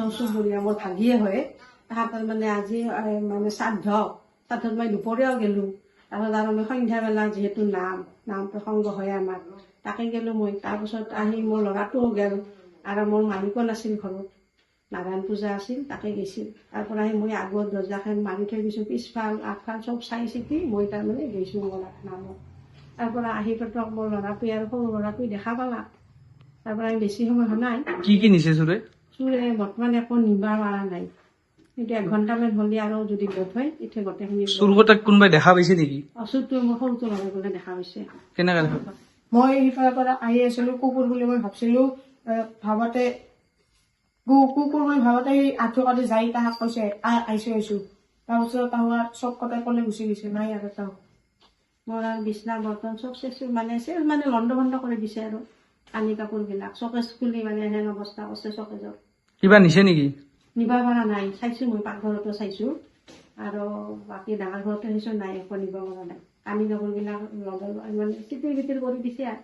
ওচৰ চুবুৰীয়া মোৰ ভাগিয়ে হয় তাহাঁতৰ মানে আজি মানে শ্ৰাদ্ধত মই দুপৰীয়াও গেলোঁ তাৰপিছত আৰু আমি সন্ধ্যাবেলা যিহেতু নাম প্ৰসংগ হয় আমাৰ তাকে গেলোঁ মই তাৰপিছত আহি মোৰ ল'ৰাটোও গেল আৰু মোৰ মালিকো নাছিল ঘৰত নাৰায়ণ পূজা আছিল তাকে গৈছিল তাৰ পৰা আহি মই আগৰ দৰ্জাখন মাৰি থৈ গৈছোঁ পিছফাল আগফাল চব চাই চিতি মই তাৰমানে গৈছোঁ মোৰ নামত তাৰ পৰা আহি পেটক মোৰ ল'ৰাটোৱে আৰু সৰু ল'ৰাটোৱে দেখা পালা তাৰ পৰা আমি বেছি সময় হোৱা নাই কি নিছে চোৰে বৰ্তমান একো নিব পৰা নাই কিন্তু 1 ঘণ্টামান হ'লে আৰু যদি বোধ হয় এতিয়া গোটেইখিনি চুৰকটাক কোনোবাই দেখা পাইছে নেকি চুৰটোৱে মোৰ সৰুটো ল'ৰাই গ'লে দেখা পাইছে কেনেকে দেখা মই সিফালৰ পৰা আহি আছিলো কুকুৰ বুলি মই ভাবছিলো ভাবতে কুকুৰ বুলি ভাবতে সেই আঁঠু কাটি যাই তাহাক কৈছে আহিছো তাৰপিছত তাহাক চব কটাই কলে গুচি গৈছে নাই আৰু তাও মোৰ আৰু বিছনা বৰ্তন চব মানে লণ্ড ভণ্ড কৰি দিছে আৰু কানি কাপোৰবিলাক চকেজ খুলি মানে এনে অৱস্থা কৰিছে চকেজত কিবা নিছে নেকি নিব পৰা নাই চাইছো মই পাকঘৰতো চাইছো আৰু বাকী ডাঙৰ ঘৰতো চাইছো নাই একো নিব পৰা নাই কানি কাপোৰবিলাক মানে চিটিৰ বিটিৰ কৰি দিছে আৰু